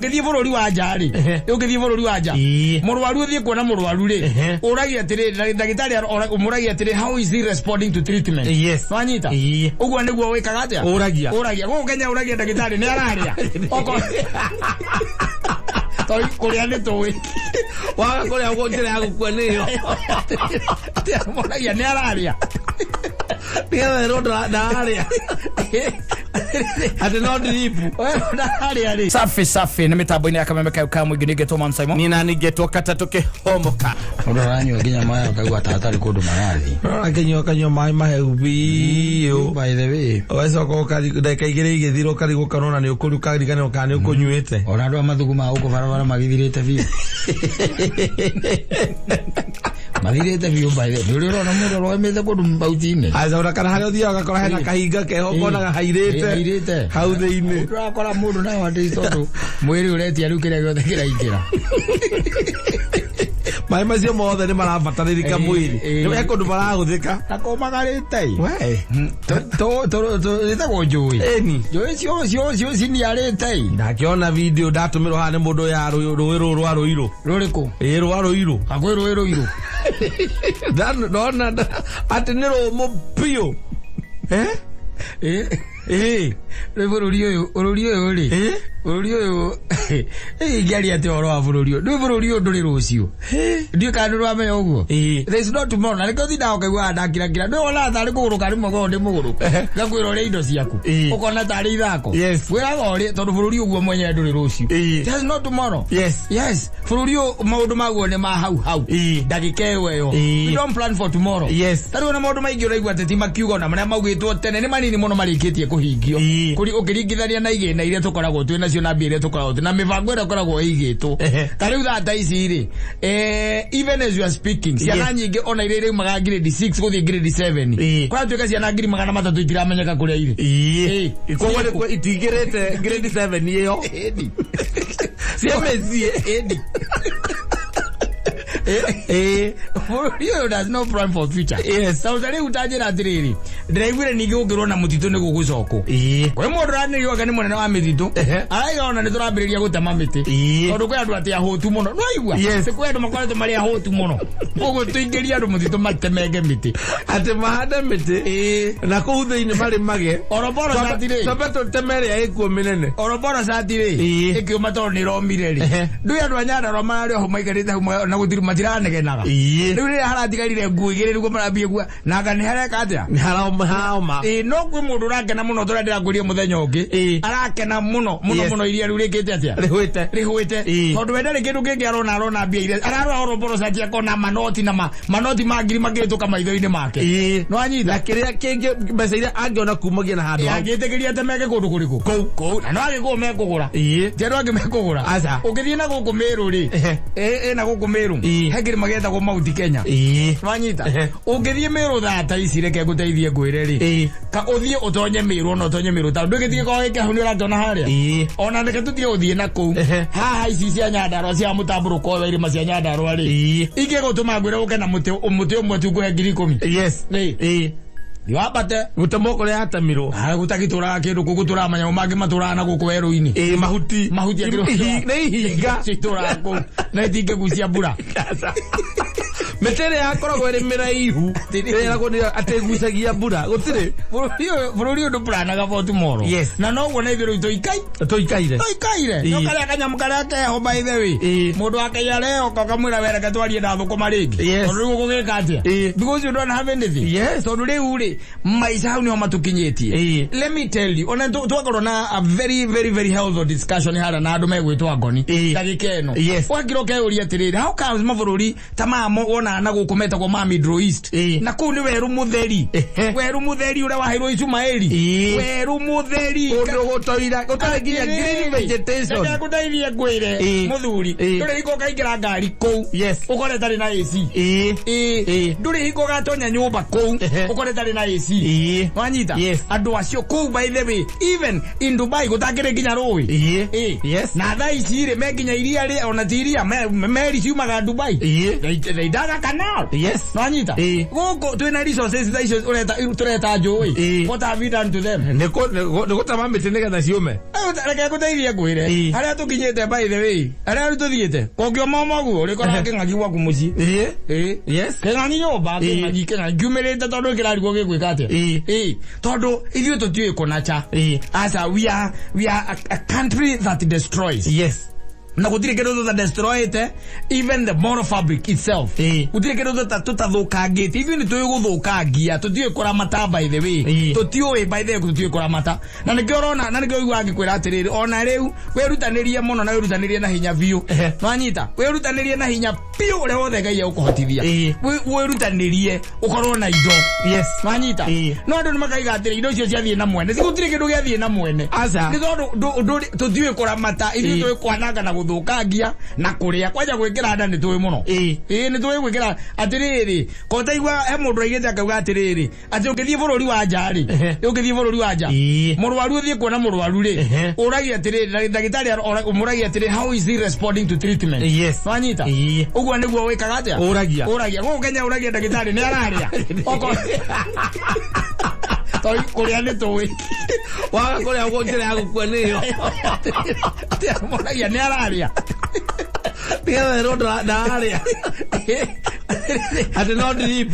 Githie bururi wa njari ugithie bururi wa nja murwaru uthie kuona murwaru ri uragia atiri ndagitari umuragia atiri how is he responding to treatment wanyita ugwa niguo wikaga atia uragia go Kenya uragia ndagitari ni araria oko toi kuria ni toi waga kuria ugo njira ya gukua niyo muragia ni araria Pia rodo ndaria. Ati no dripu. Ndaria. Safi na mitambo-ini ya KamemeFM mwingine geto Mansaimo. Ni nani geto Kata toke homoka. Uranyo ginya maya ukagwa tatari kundu marathi. Akenyo mai mahebi. By the way. Ozo ko kali ndeka igire igithiro kali gukanona ni ukuruka rigane ukane ukunyuite. Ona ndo amathuguma uko barabara magithirite biu. Magirete biu by the way. Rero na muro roemete kundu mbautine. Aza urakana hayo thia ugakora hena kahinga keho kona hairete. Hau thiini. Urakora mundu na wandi tondu mwiri uretia riu kire giothe kiraingira. Mai macio mothe ni marabatarĩrĩka mwĩrĩ nĩ kundu maraguthika akomagarĩte we to ritagwo njũĩ eni njũĩ cio ciniarĩte ndakiona video ndatũmĩrwo haha nĩ mũndũ ya rũĩ rwa rũirũ rũrĩkũ rwa rũirũ akwĩ rũĩ rũirũ ndona atĩ nĩ rũmũ biũ bururi uyu ri bururi uyu ngari ati oro wa bururi uyu bururi uyu nduri rucio ndio kandu rwa me uguo there is not tomorrow na riko thida okaigwa ndakira ndo wala thari kuguruka ri mogo ndi muguruka ngakwira ri indo ciaku ukona tari ithako wira gori tondu bururi uguo mwenye nduri rucio there is not tomorrow yes bururi maundu maguo ni ma hau ndagika eyo we don't plan for tomorrow tari na maundu maingi uraigwa ati makiugo na maria maugitwo tene ni manini muno marikitie kuhingio kuri ukiringithania na igena iria tukoragwo twina cio na mbire tukoragwo na mivango ira koragwo igitwo tariu thata ici ri even as you are speaking ciana nyingi ona ire maga grade 6 guthie grade 7 kwa tuika ciana ngiri magana matatu itiramenyeka kuria ire kwa itigirete grade 7 iyo siamezie you does no plan for future sautari utajira atiriri ndiraigwire ningi gukirwo na Mutitu ni gugucoko kwe mundu rani yoga ni munene wa Mutitu araiga ona ni turambiriria gutema miti tondu kwe andu ati ahotu muno no igwa se kwe andu makoretwo mari ahotu muno ugu tuingiria andu Mutitu matemege miti ati mahanda miti na kuu thiini mari mage oroboro satire sabato temere ikuo minene oroboro satire ikiuma tondu ni romire ri ndu andu anyanda ro mari ho maikarite na gutiri matiranegenaga riu ri haratigarire ngui igiri niguo marambie gua nanga ni hareka atia ni harauma no kwi mundu rakena muno tora ndiragurie muthenya ungi arakena muno iria riu rikite atia rihwite tondu wenda ri kindu kingi arona mbia iria ararora oroboro satia kona manoti na manoti magiri magituka maitho-ini make no anyitha kiria kingi mbeca iria angiona kumagia na handu agitigiria temeke kundu kuriku kou na no agikuo mekugura tiandu angi mekugura aca ukithie na guku Meru ri na guku Meru hegiri magenda go Mount Kenya wanyita ungithie Meru thata ici reke guteithie ngwire ri ka uthie utonye Meru no utonye Meru ta ndugithie ko ike huni uratona haria ona reke tuthie uthie na kou haha ici cia Nyandarua cia mutamburuko wa irima cia Nyandarua ri ige gutuma ngwire uke na muti umwe tu kuhe 10,000 Yabate gutamoko le atamirwo gutagitura kindu kugutura manya mangi matura na guku weru-ini mahuti agiro nei higa citura ku na itinge gucia mbura metere yakoragwo iri miraihu rera kunia ategucagia mbura gutire bururi undu planaga for tomorrow na no wona ithiru toikaire no kale kanyamu kale keho by the way mundu akaya leo kakamwira wereke twarie na thukuma ringi tondu gugika atia because you don't have anything tondu riu ri maisha hau ni matukinyitie let me tell you ona twakorwo na a very very very healthy discussion hara na andu megwitwa ngoni kagikeno wakiro keuria atiriri how comes mabũrũri tamamo ona na gukumeta kwa ma Middle East na kuu ni weru mutheri ure waheirwo Ismaeli weru mutheri undu gutoira gutagiria green vegetation na kudaithia ngwire muthuri nduri hiko kaingira ngari kou ukore tari na AC nduri hiko gatonya nyumba kou ukore tari na AC wanyita andu acio kou by the way even in Dubai gutakire nginya rui na thaa ici ri mekinya iria ri ona tiria meri ciumaga Dubai they daga canal. Yes. No anyita. Go to any resources that is ureta joy. What have you done to them? Neko tamamete nega na ciume. Reke gutethia kwire. Aria tukinyete by the way. Aria tuthiete. Kokio mama guo rikora keng'aki gwaku muci. Yes. Keng'aki nyoba keng'aki ngiumirite tondu kirari gwo gigwika atia. Tondu ithuĩ tutiũĩ kunacha. Asa we are a country that destroys. Yes. Na gutire kindu that destroy it, even the moral fabric itself. Gutire kindu that tuthathukangite, even tuĩ guthukangia, tutiũĩ kuramata by the way. Tutiũĩ by the way tutiũĩ kuramata. Na nikio urona, na nikio igwa ngikwira atiriri, ona riu wirutanirie muno na wirutanirie na hinya biu. No anyita, wirutanirie na hinya biu ure wothe Ngai akuhotithia. Wirutanirie ukorwo na indo. Yes. No anyita. No andu nimakaiga atiri indo icio ciathie na mwene. Gutire kindu giathie na mwene. Asa. Ni tondu tutiũĩ kuramata, ithuĩ tuĩ kwananga na guthukangia na kuria kwaja gwikira nda ni tuwi muno ni tuwi gwikira atiriri kota igwa he mundu aigite akauga atiriri ati ukithie bururi wa njari ukithie bururi wa nja murwaru uthie kuona murwaru ri uragia atiriri ndagitari umuragia atiriri how is he responding to treatment. Yes. Wanyita ugwa niguo wikaga atia uragia go Kenya uragia ndagitari ni araria oko toi kuria ni tuwi waga kuria ugo njira ya gukua niyo muragia ni araria Pia rodo na área. Ati no drip.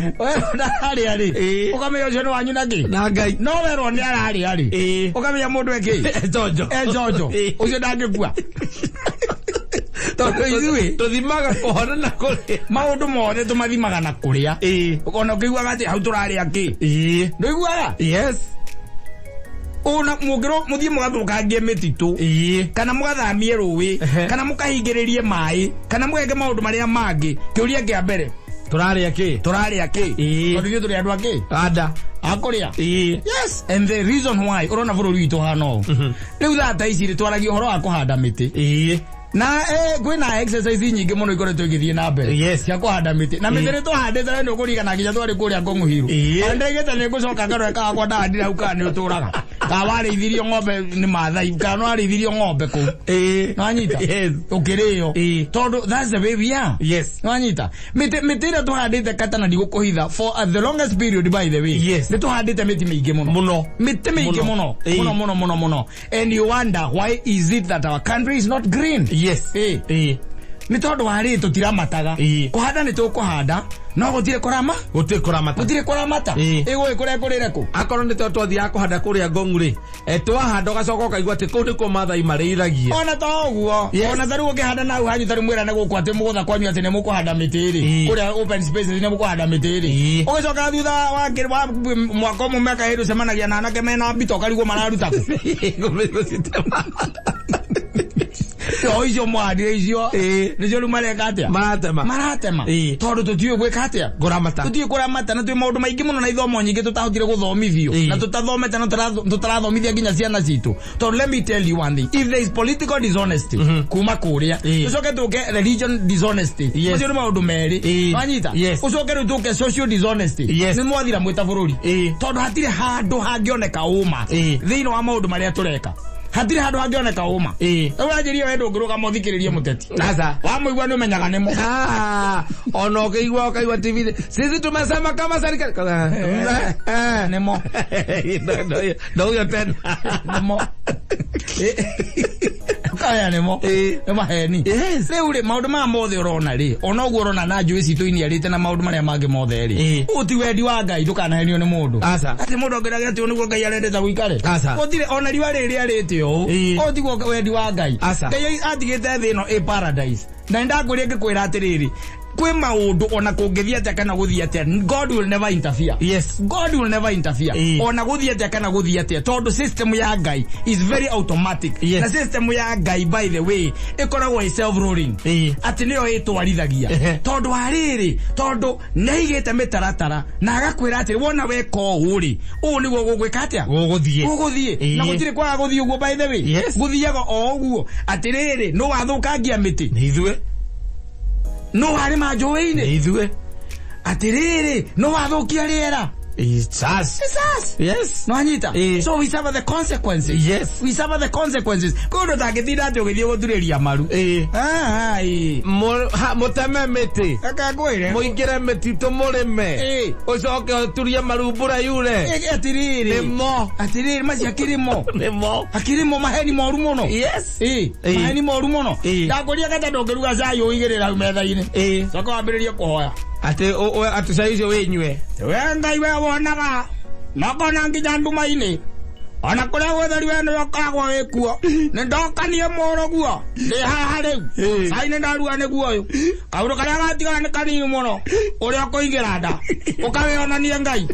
Na área ri. Ukamenya ucio ni wanyu naki. Na Ngai. No wero ni área ri. Ukamenya mundu eki. Jojo. Jojo. Ucio ndangikua. Tondu ithuĩ tuthimaga kuhona na kuria maundu mothe tumathimaga na kuria. Ukona ukiguaga ati hau turaria ki. Ndiguaga. Yes. Ona mugiro muthie mugathukangie mititu kana mugathamie ruwi kana mukahingiririe mai kana mugeke maundu maria mangi kiuria kia mbere turaria ki tondu ithuĩ turi andu aki ada akuria. Yes, and the reason why urona bururi witu hano riu thata ici twaragia uhoro wa kuhanda miti na kwina exercise nyingi muno ikoretwo igithie na mbere. Yes, cia kuhanda miti na miti twahandite ni ukurigana nginya twari kuria Ngong'uhiru ndegete ni gucoka ngaro ka kwa ndandira hau kana ni uturaga ka warithirio ng'ombe ni Maathai kana warithirio ng'ombe ku no anyita ukirio tondu that's the way we are. Yes, no anyita miti ira twahandite Kata na ndigukuhitha for the longest period by the way. Yes, ni twahandite miti mingi muno miti mingi muno and you wonder why is it that our country is not green. Yes. Ni tondu wari tutiramataga kuhanda ni tukuhanda no gutire kuramata igwe kuria kurire ku akorwo ni twathia kuhanda kuria Ngong'u ri twahanda gacoka kaigwa ati kuu ndiko Maathai mariragia ona ta uguo ona tharu ukihanda na hanyu tari mwira na guku ati mugutha kwanyu ati ni mukuhanda miti ri kuria open spaces ni mukuhanda miti ri ugicoka thutha wa mwaka umwe miaka hiru semanagia na anake mena mbito karigwo mararuta ku icio mwandire icio nicio riu mareka atia maratema tondu tutiũĩ gwĩka atia tutiũĩ kuramata na twĩ maũndũ maingĩ mũno na ithomo nyingĩ tutahotire guthomithio na tutathomete na tutarathomithia nginya ciana citũ tondu let me tell you one thing, if there is political dishonesty kuma kuria ucoke tuke religion dishonesty ucio ni maũndũ merĩ wanyita ucoke riu tuke social dishonesty ni mwathira mwita bũrũri tondu hatirĩ handũ hangĩoneka ũma thĩinĩ wa maũndũ marĩa tureka hatire handu hangioneka uma uranjirie wendo nguruga muthikiririe muteti sasa wamuigwa ni umenyaga nimo ono keigwa kaigwa TV sisi tumesema kama serikali nimo ndio tena nimo kaya nimo maheni riu ri maundu ma mothe urona ri ona uguo urona na njui citu iniarite na maundu maria mangi mothe ri uti wendi wa Ngai ndukanahenio ni mundu ati mundu ngiraga ati niguo Ngai arendeta guikare utire ona riwa riri arite otigwo wendi wa Ngai Ngai atigite thi ino a paradise na ndakuria ngikwira atiriri kwe maundu ona kungithia atia kana guthia atia God will never interfere. Yes, God will never interfere. Ona guthia atia kana guthia atia tondu system ya Ngai is very automatic. Na system ya Ngai by the way ikoragwo self rolling ati niyo itwarithagia tondu hariri tondu neigite mitaratara na agakwira ati wona weka uri u niguo gugwika atia guguthie na gutire kwa guthie uguo by the way guthiaga o uguo atiriri no wathukangia miti ithuĩ no hari majoini ithuĩ atiriri no wathukia riera It's us. It's us. Yes. No anyita. So we suffer the consequences. Yes. We suffer the consequences. Kodo takithira ati ugithie gutureria maru. Muteme miti. Akakwire. Muingire mititu murime. Ucoke uturie marumbura yure. Atiriri. Nimo. Atiriri maci akirimo. Nimo. Akirimo maheni moru muno. Yes. Maheni moru muno. Ndakuria kata ndongeruga cayo igirira metha-ini. Coka wambiririe kuhoya. Ati saizi wenywe. Ngai we wonaga. Nokona nginya nduma-ini. Ona kuria wetheri wene yokoragwo wikuo. Nindokanie muroguo. Ndi haha riu. Saini ndarua niguo uyu. Kaundu karia gatigara ni kanini muno. Uria kuingira nda. Ukawionanie Ngai.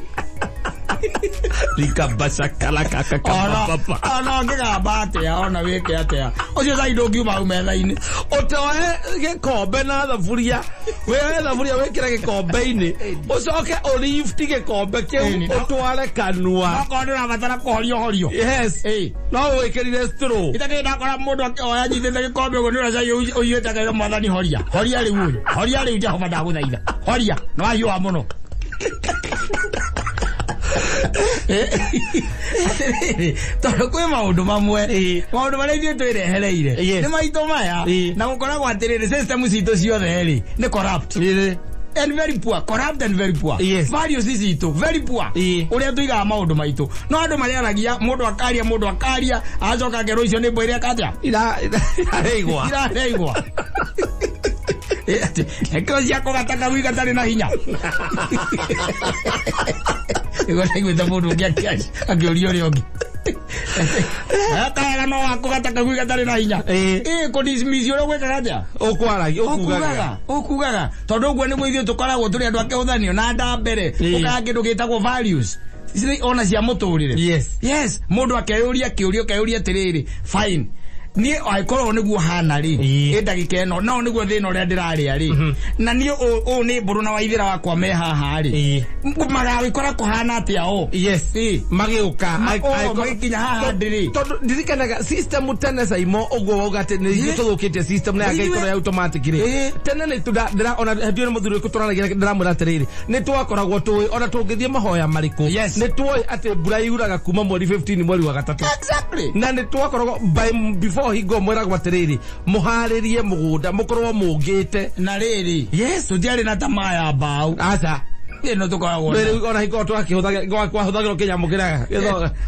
Likabasa kala kaka papa. Ona ngigamba atia ona wike atia. Ucio sai ndungiuma au metha-ini. Utoe gikombe na thaburia. Wewe thaburia wikira gikombe-ini. Ucoke olift gikombe kiu utware kanua. Akorwo urabatara kuhorio. Yes. No wikirire straw. Itake ndakora mundu akioya nyithite gikombe uguo nira sai uyite kaira mwathani horia. Horia riu uyu. Horia riu Jehova ndaguthaitha. Horia. No ahiwa muno. Tondu kwi maundu mamwe maundu maria ithuĩ twĩrehereire nĩ maitũ maya na gũkoragwo atĩrĩrĩ system citũ ciothe rĩ nĩ corrupt and very poor, corrupt and very poor. Values citũ very poor. Ũrĩa tũigaga maũndũ maitũ no andũ marĩaragia mũndũ akaria acoka ngero icio nĩ mbo ĩrĩa katĩa irareigwa Eko cia kũgata wĩ gatarĩ na hinya. Ego nĩgwĩta mũndũ ũngĩ akĩũria ũrĩa ũngĩ. Akaga no akũgata wĩ gatarĩ na hinya. Kũdismiss ũrĩa gwĩkaga atĩa? Ũkugaga. Tondũ ũguo nĩguo ithuĩ tũkoragwo tũrĩ andũ akĩhũthanio na nda mbere. Ũkaga kĩndũ gĩtagwo values. Ona cia mũtũrĩre. Yes. Mũndũ akeyũria kĩũria atĩrĩrĩ. Fine. Ni aikorwo niguo hana ri ndagika eno no niguo thina uria ndiraria ri na ni o ni mburu na waithira wakwa me haha ri magawikora kuhana atia o magiuka magikinya haha ndiri tondu ndirikanaga system tene Saimo uguo wogate ni githuthukite system na yake ya automatic ri tene ni ndira ona ndio muthuri kuturanagira ndiramwira atiriri ni twakoragwo tui ona tungithie mahoya mariku ni tui ati mbura yuraga kuma mweri 15 mweri wa gatatu na ni twakoragwo before higo mwera gwatiriri muharirie mugunda mukorwo mungite na riri tutiari na tamaa ya mbao aca no tukoragwo ona higo twakihuthagira kwahuthagirwo kinyamukiraga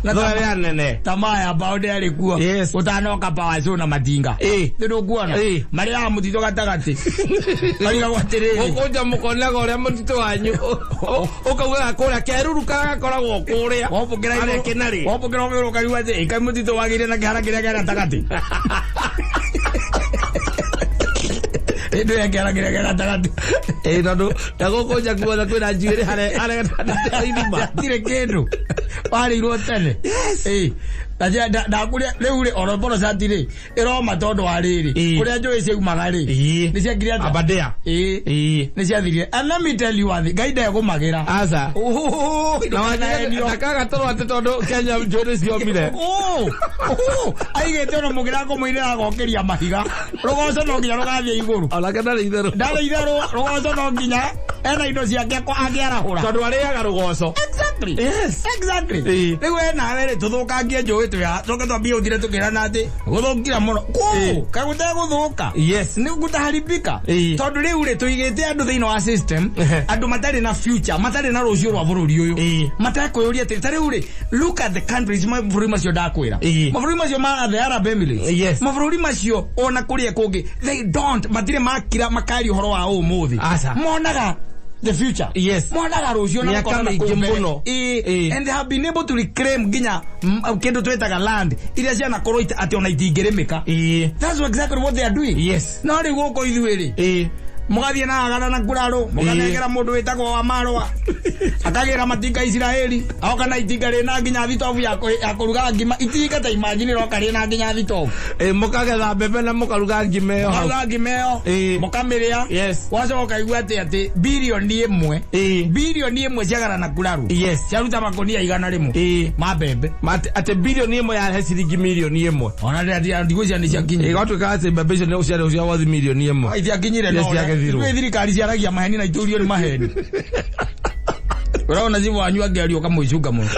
githoya nene tamaa ya mbao ndari kuo utanoka power zone na madinga ndukuona maria Mutitu gatagati kariga gwatiriri ukunja mukonaga uria Mutitu wanyu ukauga kuria keruruka gakoragwo kuria wopukira ile kinari wopukira ngiro kariwa ati kai Mutitu wagire na kihara kiria gera tagati ndio yakera tagati nando ndagokoja kuona kwina njiri hare ndima tire kindu pari rotene ndakuria riu ri oroboro satire iroma tondu wa riri kuria njui ciumaga ri ni ciakire ata abadea ni ciathire and let me tell you one thing gaida yagumagira aca na kaga toro ati tondu Kenya njui ciomire aigete no mugira kumuinira gokeria mahiga rugoco no nginya rugathie iguru ona kana itheru rugoco no nginya ena indo ciake ko angiarahura tondu ariaga rugoco exactly riu ena were tuthukangie njui tuya coke twambie uthire tukirana ati guthukira muno kagute guthuka ni gutaharibika tondu riu ri tuigite andu thiini wa system andu matari na future matari na rucio rwa bururi uyu matari kuyuria ati riu ri look at the countries maburi macio ndakwira maburi macio ma the Arab Emirates maburi macio ona kuria kungi they don't matire makira makari uhoro wa umuthi monaga the future monaga rucio na kona kumbuno and they have been able to reclaim ginya kendo twetaga land iria ciana koroita ati ona itingiremeka that's exactly what they are doing no ri goko ithuiri mugathie na agana na kuraro muganegera mundu witagwo wa marwa akagira matinga Israeli au kana itinga rina nginya thitofu ya kuruga ngima itinga ta imagine roka rina nginya thitofu mukagetha mbembe na mukaruga ngima yo mukamiria wacoka igua ati bilioni imwe ciagara na kuraro ciaruta makonia igana rimwe ma mbembe ati bilioni imwe ya ciringi milioni imwe ona ndigũcia ni ciakinyire igatuika ati mbembe icio ni ciarĩ cia wathi milioni imwe itiakinyire no thirikari ciaragia maheni na iturio ni maheni Uraona zivu anywa gari okamwicuka muno.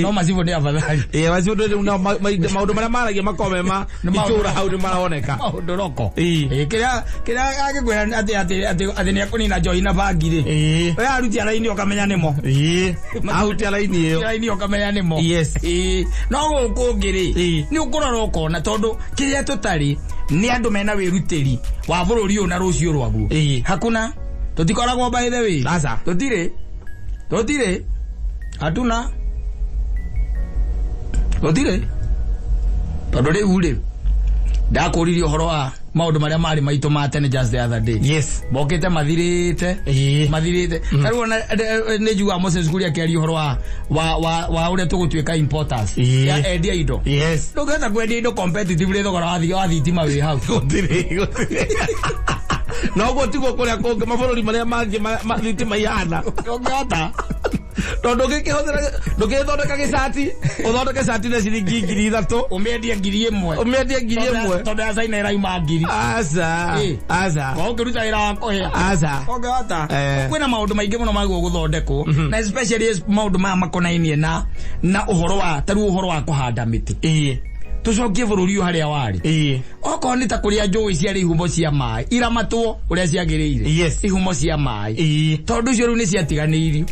No mazivu ndi afadhali. Mazivu ndi una maundu maria maragia makomema itura hau ni maraoneka. Ndoroko. Kira agigwera ati ni akunina joy na bagire. We aruti alaini okamenya nimo. Ahuti alaini iyo. Alaini okamenya nimo. Yes. No gukungiri. Ni ukurora ukona tondu kiria tutari ni andu mena wiruteri wa bururi una rucio rwaguo. Hakuna tutikoragwo by the way. Sasa totire hatuna totire tondu riu ri ndakuririe uhoro wa maundu maria mari maito ma tene just the other day. Yes. Bokete mathirite taru na ne juwa Moses kuria kiari uhoro wa uria tugutwika importers ya endia indo. Yes. Ndugeta kwendia indo competitively thogora wa thitima wi hau gutire no gotigo kuria konge mabururi maria mangi mathitima ihana ongata tondu ndukithondeka gicati uthondeke cati na ciringi 3,000 umendie 1,000 tondu ya China iraima 1,000 asa ukiruta wira wa kuhia asa ongata kwina maundu maingi muno magwo guthondekwo na especially maundu ma makonainie na uhoro wa taru uhoro wa kuhanda miti tucokie bururi haria wari oko ni ta kuria njui cia ihumo cia mai iramatwo uria ciagirire. Yes. Ihumo cia mai tondu cio riu ni ciatiganirio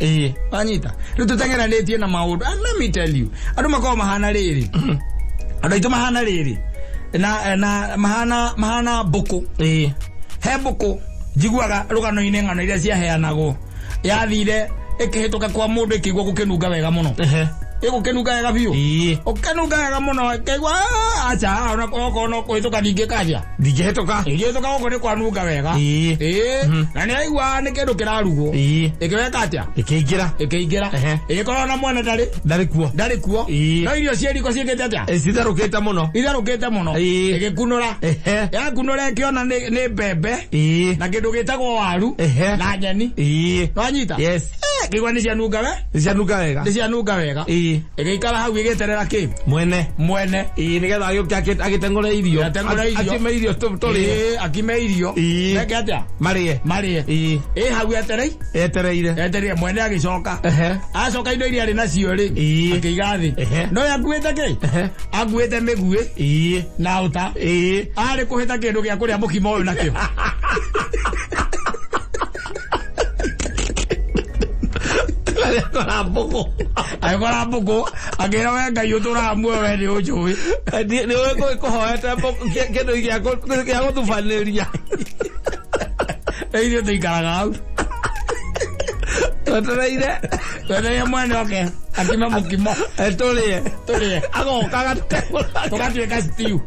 anyita riu tutengeranitie na maundu and let me tell you andu makoma mahana riri andu itu mahana riri na mahana buku he buku jiguaga rugano-ini ng'ano iria ciaheanagwo yathire ikihituka kwa mundu ikigwa gukinunga wega muno gukinunga wega biu ukinunga wega muno kegwa acha ona kono kuhituka ninge kaja ndingehituka goko ni kwanunga wega na ni aigua ni kindu kirarugo ikiweka atia ikiingira igikorwo na mwana ndari kuo no irio cieriko ciekete atia itharukite muno igikunura yakunura ikiona ni mbembe na kindu gitagwo waru na nyeni wanyita kigwa ni cianunga wega igikara hau igiterera ki mwene nigetha agitengore irio akime irio akime irio neke atia marie hau etereire mwene agicoka acoka indo iria ari nacio ri akiiga thi no yakuite ki akuite migui na uta ari kuhita kindu gia kuria mukimo uyu nakio agora mbuku agira we ngai uturamwe we ni ujui ni we kuhoete kindu gia guthubaniria irio tuikaraga hau twetereire mwene oke akima mukimo turie agokaga tugatuika stew